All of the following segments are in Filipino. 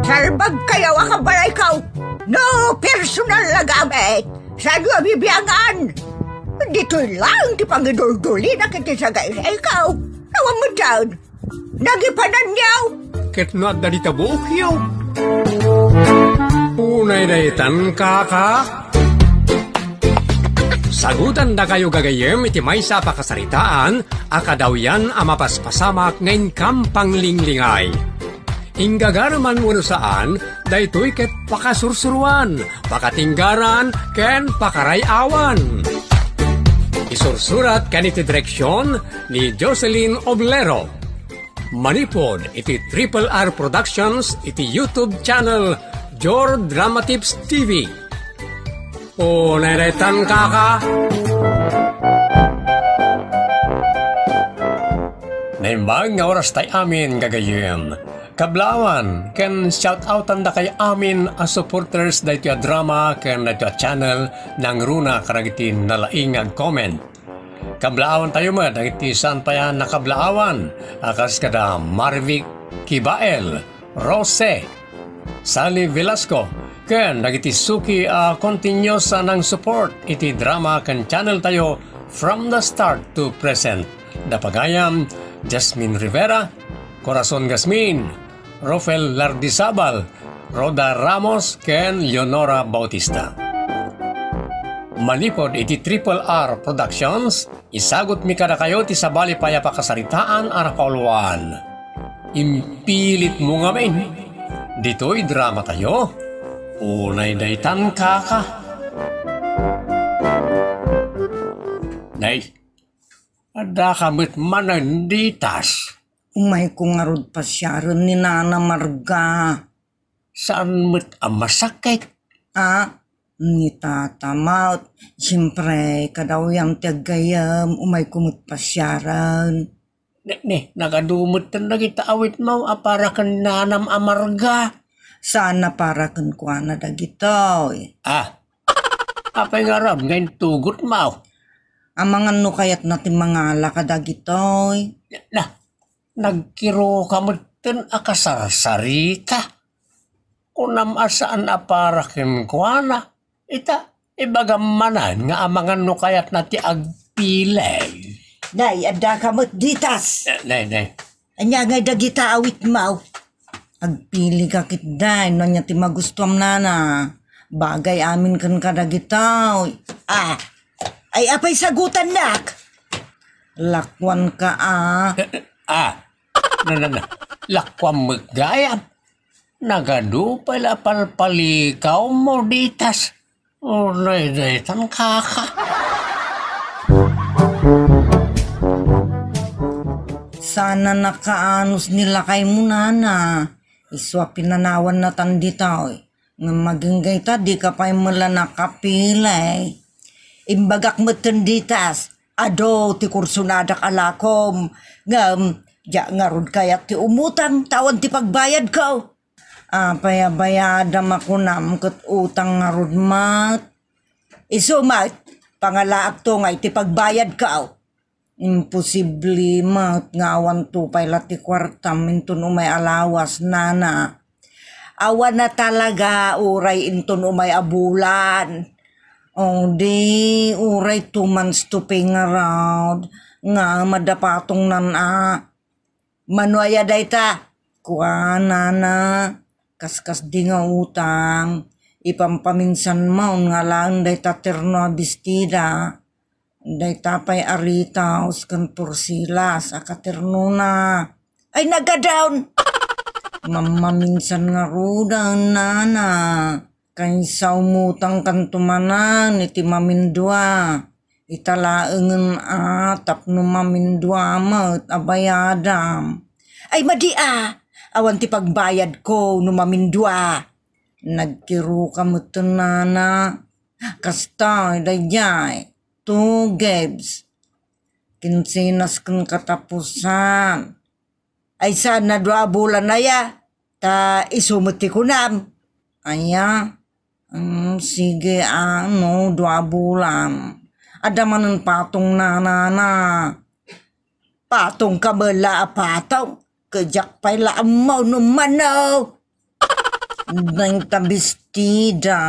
Salbag kayo akabalay ikaw. No personal na gamit. Sa iyo bibiyangan. Dito'y lang di pangidul-duli na kitisagay sa ikaw. Nawang mo dyan. Nagipanan niyaw. Ket no at dalita bukyaw. Unay daytan kaka. Sagutan na kayo gagayem iti may sa pakasaritaan, akadaw yan amapaspasamak ngayon kampang linglingay. Inggagaraman mo saan, daytoy ket pakasursuruan, pakatinggaran, ken pakarayawan. Isursurat kaniti direksyon ni Jocelyn Oblero. Manipod iti Triple R Productions iti YouTube channel Jor Drama Tips TV. O naretan kaka. Naimbag nga oras tay amin gagayem. Kablawan, ken shout-outan da kay amin a supporters da ito a drama ken da ito a channel ng runa karagitin nalaing comment. Kablawan tayo mo, dagiti saan pa yan nakablaawan. Akas kada Marvic Kibael, Rose, Sally Velasco, ken dagiti suki continuous ng support iti drama ken channel tayo from the start to present. Dapagayam, Jasmine Rivera, Corazon Gasmin, Rofel Lardizabal, Roda Ramos, ken Leonora Bautista. Manipod iti Triple R Productions, isagot mi kada kayo ti sabali paya pakasaritaan arakauluan. Impilit mo nga men, dito'y drama tayo. Unay daytan kaka. Nay, ada kamit mananditas. Umay ko nga rod pa siya rin ni Nana Marga. Saan mo't masakit? Ni Tata Maut. Siyempre, kadaw yung tagayam, umay kumot pa siya rin. Nagadumot na kita awit mo, para kan Nanam Amarga. Sana para kan kwa na dagito. Apay nga rab, ngayon tugot mo. Amangan no kayat natin mga lakadagito. Nagkiro ka mo tin akasasari ka. Kunam asaan aparakin kwa na. Ibagamanan nga amangan no kayat nati agpilay. Nay, ada ka mo't ditas. Nay. Anya nga dagita awit mau. Agpili ka kitday, no niya ti magustuam nana. Bagay amin kan kadagita. Ay apay sagutan nak. Lakwan ka Lakwam magayam. Nagadu pala palpalikaw mo ditas. Unay daytan kaka. Sana nakaanos nila kay mo nana. Iswa pinanawan na tandita. Nga maginggay ta, di ka pa'y mula nakapilay. Imbagak mo tanditas. Ado, ti kursunadak alakom. Nga rod kaya ti umutang, tawan ti pagbayad ko. Payabayadam ako nam kat utang nga rod mat. Isumat, pangalaak to nga iti pagbayad ka. Imposible mat nga awan to pay lati kwartam intun umay alawas nana. Awan na talaga uray intun umay abulan. Di uray 2 months to pay nga raw. Nga madapatong nana. Manuaya dayta. Kuha nana. Kaskas di nga utang. Ipampaminsan maun nga lang dayta terno abistida. Dayta pay arita uskan porsilas. Akaterno na. Ay nagadown. Mamaminsan nga rudan nana. Kaysa umutang kantumanan iti mamindua. Italaengen tapno mamindua mat abayadam. Ay madia. Awan ti pagbayad ko no mamindua. Nagkiro ka mo nana. Kasta dayjay. 2 gebs. Kinsinas kang katapusan. Ay sana 2 bulan na ya. Ta isumuti ko nam. Aya. Sige 2 bulan. Ada manan patong na. Patong kabala patong. Kejak pay laamaw no manaw. Nang tabistida,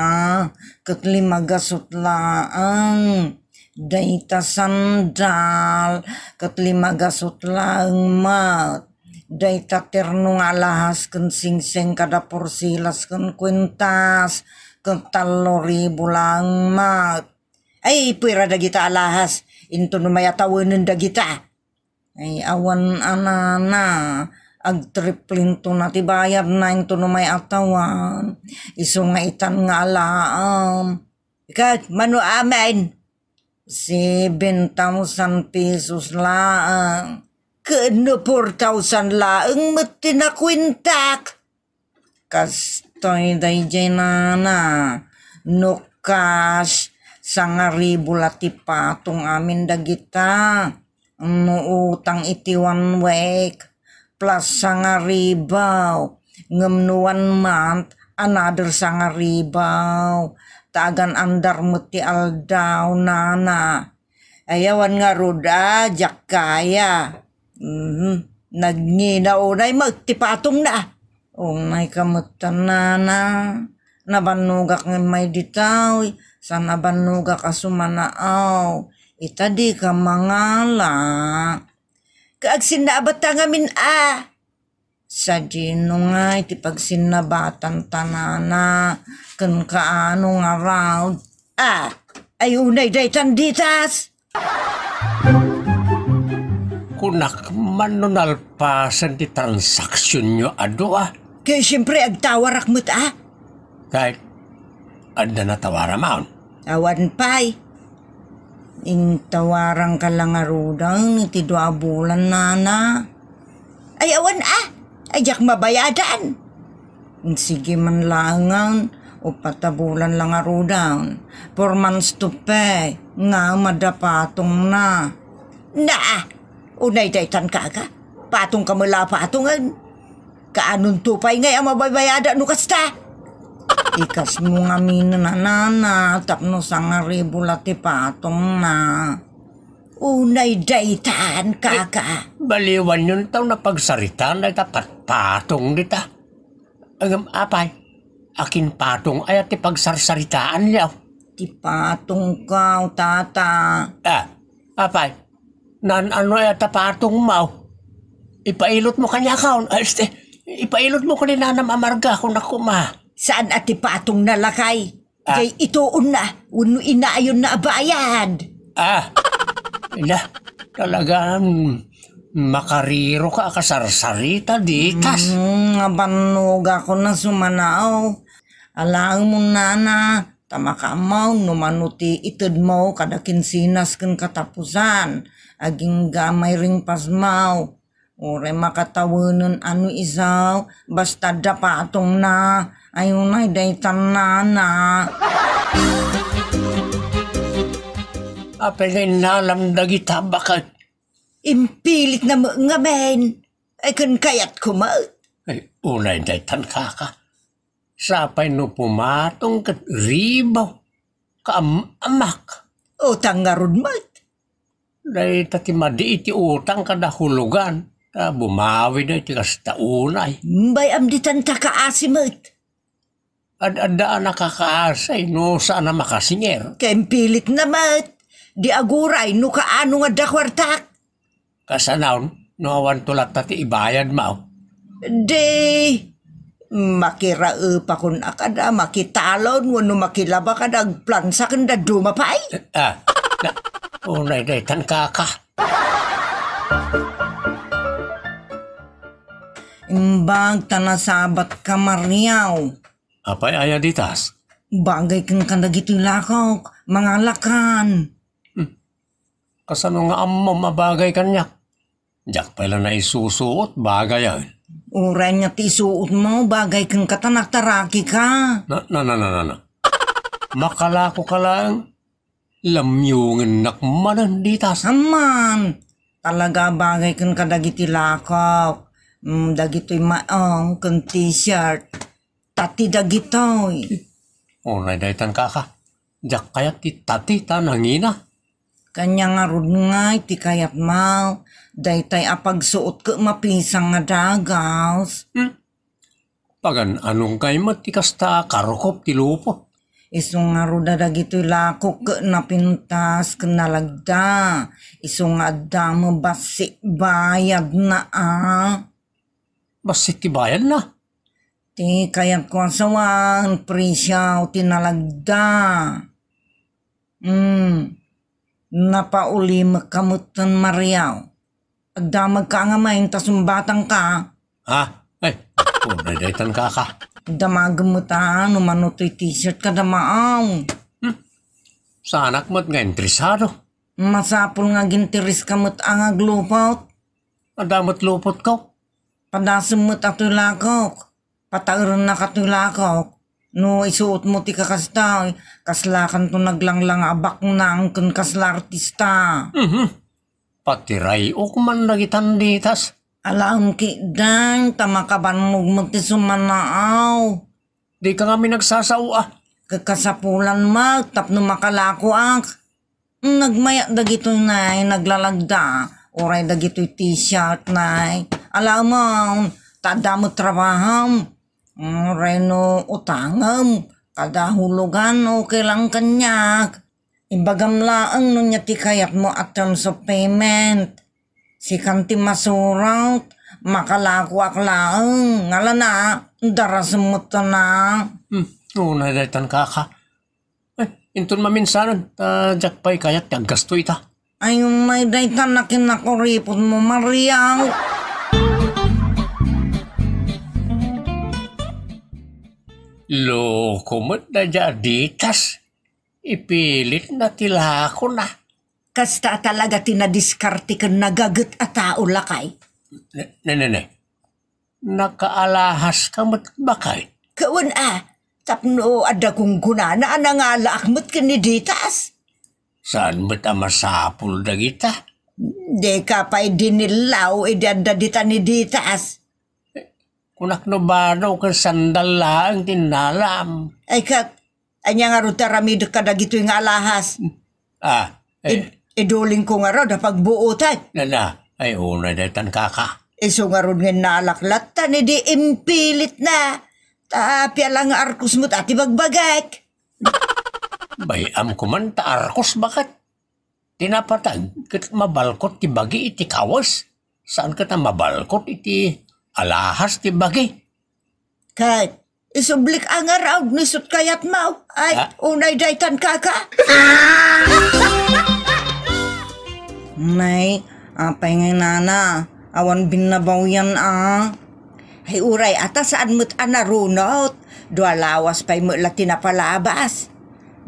kat lima gasot laang. Dayta sandal, kat lima gasot laang mat. Dayta terno nga alahas kan singseng kada porsilas kan kwentas. Kat 3,000 lang mat. Ay, pwera da kita alahas. Into numaya tawanan da kita. Ay, awan anana. Ag-triplin to na tibayad na into numay atawan. Iso nga itan nga alaam. Ikat, mano amen. 7,000 pesos laang. Kano 4,000 laang mati na kwintak. Kastoy day jay nana. No cash. 9,000 lati patong amin dagita. No utang iti 1 week. Plus 9,000. Ngem no 1 month. Another 9,000. Tagan andar muti aldaw nana. Ayawan nga roda. Jak kaya. Nagngina unay magtipatong na. Unay kamutan nana. Nabanugak ng may ditaw. Sa nabanugak asumanaaw. Itadi ka mangala. Kaag sinabat ngamin Sa dino nga iti pag sinabatan tanana. Kan kaano nga round. Ay unay day tanditas. Kunak manunalpasan ti transaksyon nyo ado Kaya siyempre agtawarak mo't Kahit ada na tawara maun. Awan pa'y. Intawarang ka lang arudang iti 2 bulan nana. Ay awan Ay jak mabayadan. Sige man langan. O patabulan lang arudang. 4 months to pay. Nga madapatong na. Unay daytan ka. Patong ka mula patongan. Kaanong tupay ngay ang mababayada no kasta. Ikas mo nga minanana. Tapno 9,000 lati patong na. Unay daytan kaka. Baliwan yun taw na pagsaritan ay tapat patong dita. Ang apay, akin patong ay at ipagsarsaritaan niya. Ti patong ka, tata. Apay, ano ay at patong mau. Ipailot mo kanya kaon. Ipailot mo ko ni Nanam Amarga kung nakuma. Saan at ti patong nalakay? Kay itoon na, uno inaayon na abayad. Talagang makariro ka kasarsarita ditas. Abanog ako na sumanaw. Alang mo nana, tamakamaw, numanuti itid mo kada kinsinas kan katapusan. Aging gamay ring pasmaw. Ore makatawanan ano isaw, basta dapatong na, ayun ay daytan nana. Apay ngay nalamdag ita bakit? Impilit na nga men. Ay kan kayat kumaut. Ay unay daytan kaka. Sapay no pumatong kat ribaw. Kaamak. Utang nga rod mat. Day tati madi iti utang kada hulugan. Bumawi na iti kasta unay. Bay amditan ta kaasi mat. Adaan nakakaasay no saan na makasinger. Kaya impilit na mat. Di aguray no kaano nga dakwartak. Kasanaon, no awan tulat tati ibayad mao. Di, makiraupa kun akada, makitalon, wano makilaba ka nagplansa kanda dumapay. Unay daytan kaka. Imbag tanasabat ka Mariaw. Apay ayaditas. Bagay kang kanagito lakaw, mga lakan. Kasano nga ammo mabagay kanya. Diyak pala na isusuot bagay ay. Uray nga tisuot mo, bagay kang katanak-taraki ka. Na. Makalako ka lang. Lamyungin nakmanan ditas. Aman, talaga bagay kang kadagiti lakaw. Dagito'y maong kang t-shirt. Tati dagito'y. Unay daytan kaka. Diyak kaya ti tati tanangina. Kanya nga rod nga iti kayat mau. Daytay apagsuot ka mapisang nga dagaws. Pagan anong kay matikasta karukop ti lupo. Isong nga ruda dagito'y lako ke napintas ke nalagda. Isong nga damo basi bayad na Basit ti bayan na. Ti kayat ko asawan presyaw tinalagda. Napauli makamutan Mariaw. Agdamag ka nga main tasumbatang ka. Ha? Ay, punadaytan ka. Damagamutan, umano to'y t-shirt ka damaaw. Sa anak mo't nga interesado. Masapul nga gintiris ka mo't ang aglupot. Adamot lupot ko. Padasem mo't ato'y lakok. Patauran na kato'y lakok. No isuot mo ti kakastaw. Kaslakan to naglanglang abak na ang kun kasla artista. Pati rayok man nagitanditas. Alam ki dang tamakabanmog mo ti sumanaaw. Di ka kami nagsasawa. Kakasapulan mag tapno makalako ang. Nagmaya dagito nay naglalagda. Oray dagito'y t-shirt nay. Alam mo, tada mo trabaham. Reno utangam. Kada hulugan okay lang kanyak. Ibagam laang no niya ti kayat mo at terms of payment. Si kanti masurat, makalakwak laang. Ngala na, darasmut na. Una daytan ka. Intun maminsanan, jakpay kayat gasto ita. Ay, may daytan na kinakuripot mo, Mariaw. Loko mo't na ditas. Ipilit na tila ako na. Kasta talaga tinadiskarte ka nagagat at tao lakay. Ne. Nakaalahas ka mo't bakay. Kawan tapno ada kong kunana anangalaak mo't kaniditas. Saan mo't masapul na kita? De ka pa'y dinilaw idadadita ni ditas. Kunak no ba no ka sandal lang tinalam. Ay kat, anya nga ro taramid ka dagito yung alahas. Iduling ko nga ro da pagbuotay. Na, ay una daytan kaka. Iso nga ro nga nalaklat ta ni di impilit na. Tapya lang nga arkos mo't ati bagbagak. Bayam ko man ta arkos bakit? Tinapatag kat mabalkot ti bagi iti kawas. Saan ka ta mabalkot iti alahas ti bagi? Kat, isublik ang araw nisot kayat mau. Ay, unay daytan kaka. May, apay ngay nana. Awan binabaw yan Ay uray, ata saan mo't anarunot. Dua lawas pa'y mo la tinapalabas.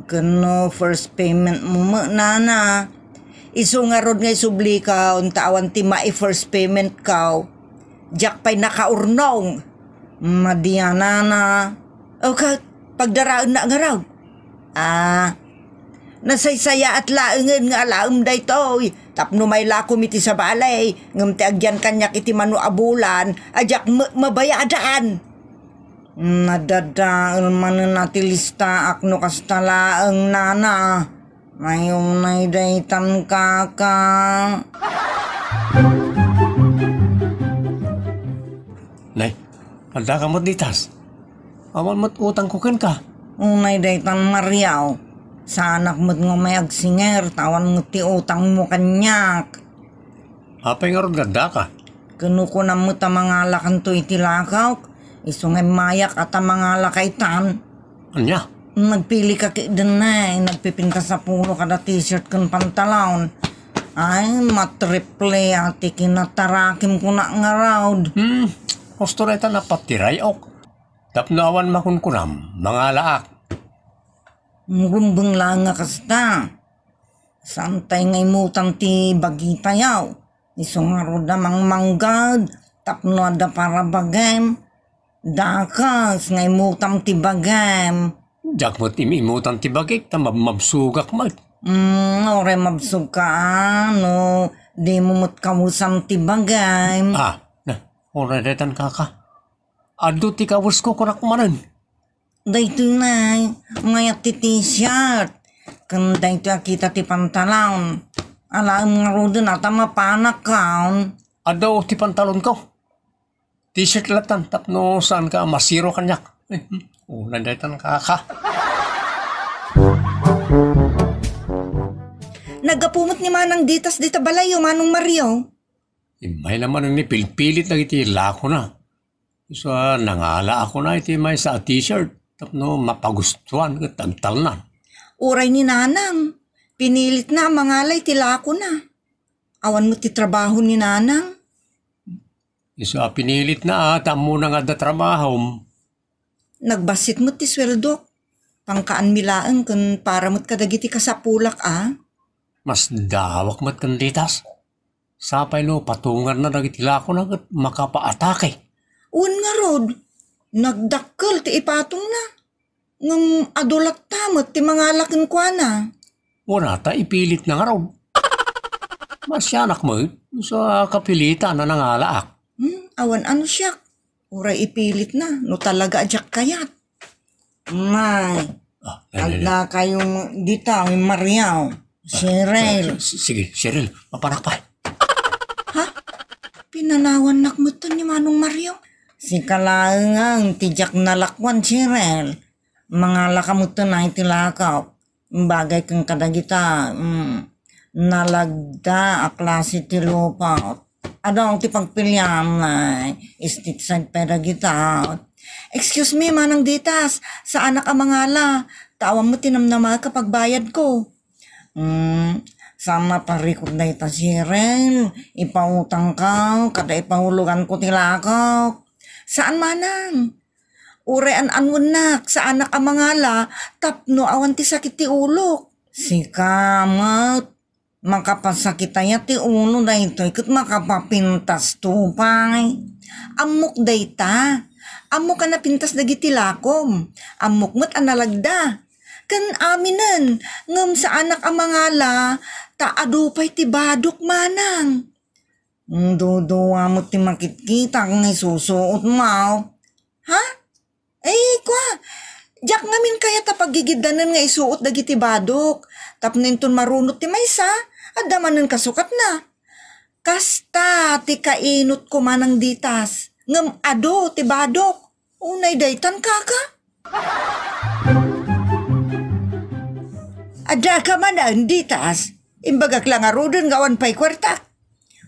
Gano, first payment mo nana. Iso nga rod ngay subli ka, untawan ti mai first payment ka. Diyak pa'y nakaurnong. Madiana na. Okay, pagdaraan na nga raw. Nasaysaya at laengen nga alaam day toy. Tapno may lakom iti sa balay. Ngam ti agyan kanyak iti manu abulan. Ajak mabayadaan. Nadadaan man nati lista akno kasta laeng nana. Mayong nay daytan kaka. Nay, anda ka mo't ditas. Awan mo't utang kukin ka. Unay daytan Mariaw. Sa anak mo't nga may agsinger, tawan mo ti utang mo kanyak. Apay nga ron ganda ka. Kano ko na mo ta mga lakan to itilakaw. Iso nga mayak at mga lakaitan. Anya? Nagpili ka kidan na nagpipinta sa pulo kada t-shirt kan pantalon. Ay, matriple ati kinatarakim ko na nga raw. Gusto reta na patiray ok. Tapnawan makunkunam, mga laak. Ngumbang lang nga kasta. Santay ngay mutang ti bagita yaw. Isong nga roda mang manggad. Tapno ada para bagam. Dakas ngay mutang ti bagam. Jak mo timimutan ti bagik, ta mabsugak mat. Ore mabsug ka, no. Di mo mo't kawusam ti bagam. Ora detan kaka. Adu ti kawus ko kunak manan. Dayto na, mayat ti t-shirt. Kan dayto kita ti pantalon. Alam nga ro din ata mapanak ka. Adaw ti pantalon ko. T-shirt latan tapno saan ka masiro kanyak. Nandaitan ka. Nagapumot ni Manang Ditas dita balayo, Manong Mario. May naman ni pilit na iti lako na. So, nangala ako na iti may sa t-shirt. Tapno mapagustuhan ka tagtal na. Uray ni Nanang. Pinilit na mangalay tilako na. Awan mo ti trabaho ni Nanang. So, pinilit na tamo na nga da trabaho. Nagbasit mo ti sweldo. Pangkaan milaan kun para mo't kadagiti kasapulak Mas dawak mat kanditas. Sapay no patungan na nagitila ko na makapaatake. Un nga rod, nagdakkel ti ipatong na. Ngam adulat tamot ti mga lakin kwa na. Wala ta ipilit na nga raw. Masyanak mo sa kapilitan na nangalaak. Awan ano siya. Uray ipilit na, no talaga adyak kayat. May, agda kayong dita, may Mariaw, Cheryl. Sige, Cheryl, mapanak pa. Ha? Pinanawan nakmutan ni Manong Mario? Si kalaang tijak na lakwan, Cheryl. Mga lakamutan na itilakaw. Bagay kang kadagita. Nalagda aklasi ti lupa. Adong ti pagpilyam na istitsag pedagita. Excuse me, Manang Ditas. Sa anak ang mangala. Tawang mo tinamnama kapag bayad ko. Sama parikod na ita, Cheryl. Ipautang ka. Kada ipahulugan ko tilakaw. Saan Manang? Urean anwanak sa anak ang mangala, tapno awan ti sakit ti ulok. Si kamot, makapasakitaya ti ulo na ito, ikot makapapintas tupay. Amok dayta, amok ka na pintas dagiti lakom, amok mo't analagda. Kan aminan, ngam sa anak ang mangala, taadupay ti badok Manang. Duduwa mo ti makitkita kung isusuot mo. Ha? Eh, kwa. Diyak ngamin kaya ta pagigidanan nga isuot dagiti badok. Tapninton marunot ti maysa, at damanan kasukat na. Kasta ti kainot ko Manang Ditas. Ngam ado ti badok. Unay daytan kaka. Ada ka Manang Ditas. Imbagak lang arudan gawan pa'y kwartak.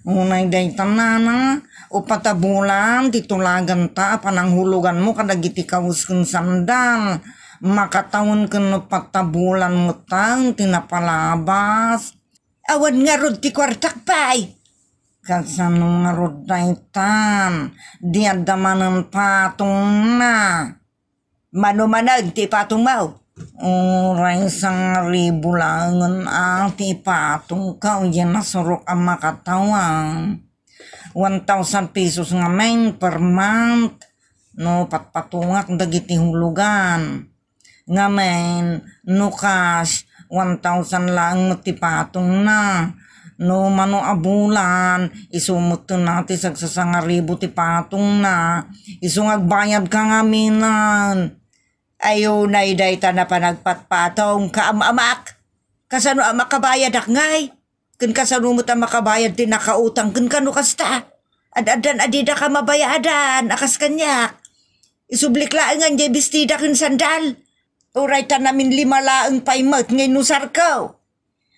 Unay daytan na upatabulan titulagan ta pananghulugan mo kadagiti kawus keng sandal makatawon ken upatabulan mo tang tinapalabas awan nga rod ti kwartak pay kasano nga rod daytan diadamanen patong na manumanag ti patong mau. Uray sang ribulangan ang tipatong ka yan nasurok ang makatawang 1,000 pesos nga men per month no patpatungak dagiti hulugan nga men no cash 1,000 lang matipatong na no mano abulan isumot natin sagsasangaribo tipatong na isungagbayad ka nga minan. Ayaw na idayta na panagpatpatong kaamamak. Kasano ang makabayad akngay? Kun kasano mo ta makabayad din nakautang kun kano kasta. Adadan adida ka mabayadan akas kanyak. Isublik laang nga bestida kun sandal. Uray ta namin 5 laang paimot ngay nusar ko.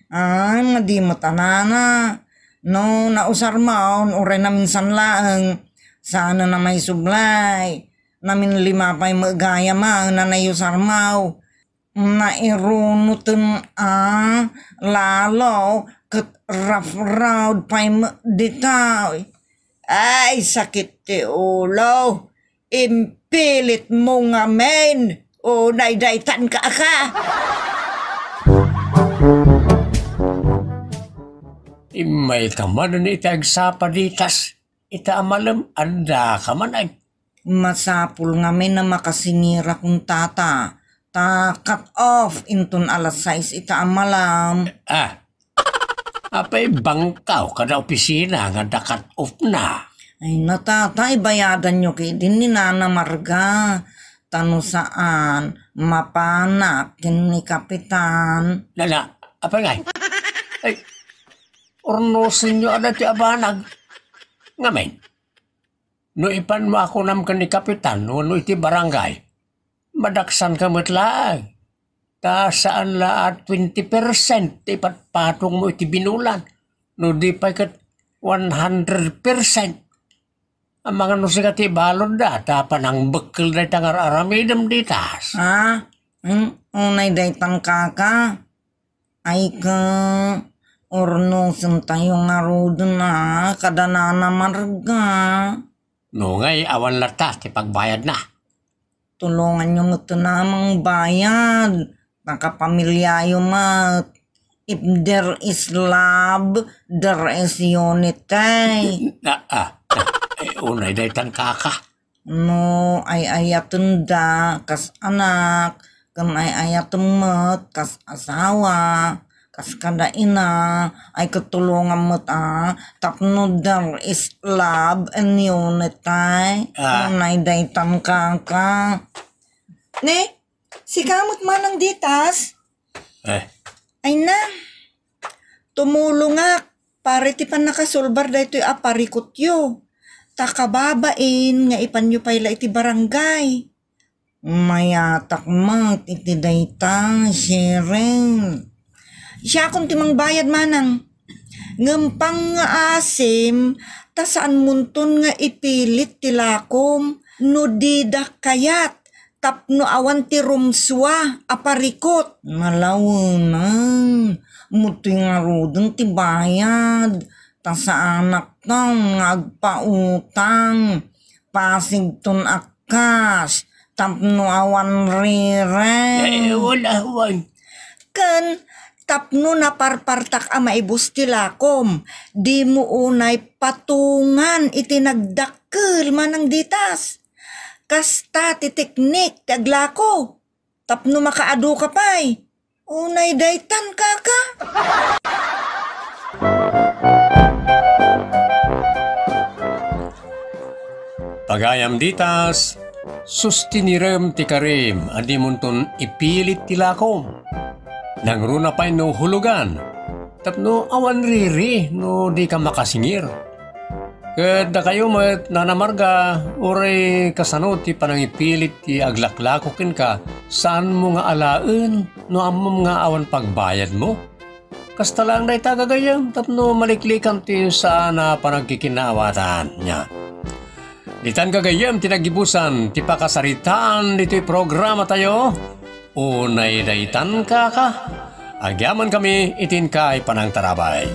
Nga di mo tanana. No nausar maon uray namin sanlaang. Sana na may sublay. Namin 5 pa'y magaya mang nanayusar mau. Nairunutun lalo kat rough pa'y ditaw. Ay sakit ti ulo. Impilit mo nga men. O naidaytan ka ka. Imay ka man ni itagsapa ditas. Ita amalam anda ka man ay. Masapul nga may na makasinira kung tata. Ta cut off inton alas 6 ita amalam. Apay bangkaw kada opisina nga cut off na. Ay natatay bayadan nyo kay din ni Nana Marga. Tano saan mapanak kin ni Kapitan. Lala, apay ngay? Ay, ornosin nyo ada ti abanag. Ngamen. No ipan mo ako nam ni kapitan, no iti barangay. Madaksan ka matlaag. Ta saan laat 20% ipat patong mo iti binulan. No di pa kat 100%. Ang mga nusikati balod da, tapan ang bekal da tangar aramidam ditas. Unay daytan kaka. Ay ka, orno tayo nga rodon na, kadanana marga. No ngay awan lata ti pagbayad na. Tulungan nyo nga ito namang bayad. Nakapamilyayo mat. If there is love, there is unity. Unay daytan kaka. No, ay ayatun da, kas anak, kan ay ayatun mat, kas asawa, kas kada ina, ay katulungan mat tapno there is love and unity. Unay daytan kaka. Ne, si kamot manang ditas. Ay na, tumulong pare ti pan nakasulbar da ito'y aparikot yo. Takababain nga ipanyo payla iti barangay. Mayatak mat iti dayta, sharing. Siya kung timang bayad manang. Ngampang nga asim, ta saan munton nga ipilit tilakom, no didak kayat. Tapno awan ti rumswa, aparikot. Malawunan, muti nga rodon ti bayad. Ta sa anak kang agpautang, pasigton akas, tapno awan rire. Wala. Kan, tapno na parpartak a maibus ti lakom, di mo unay patungan itinagdakkel manang ditas. Kasta ti teknik ti aglako. Tapno makaadu ka pa'y. Unay daytan kaka. Pagayam ditas, sustinirem ti karim, adi munton ipilit ti lakom. Nang runa pa'y no hulugan, tapno awan riri no di ka makasingir. Kada kayo mat nanamarga, oray kasano ti panangipilit ti aglaklakokin ka, saan mo nga alaen, no amom nga awan pagbayad mo? Kasta lang day tagagayam, tapno maliklikan ti saan na panagkikinawatan niya. Ditan kagayam tinagibusan, ti pakasaritaan dito'y programa tayo, unay daytan kaka, agyaman kami itin kay panang tarabay.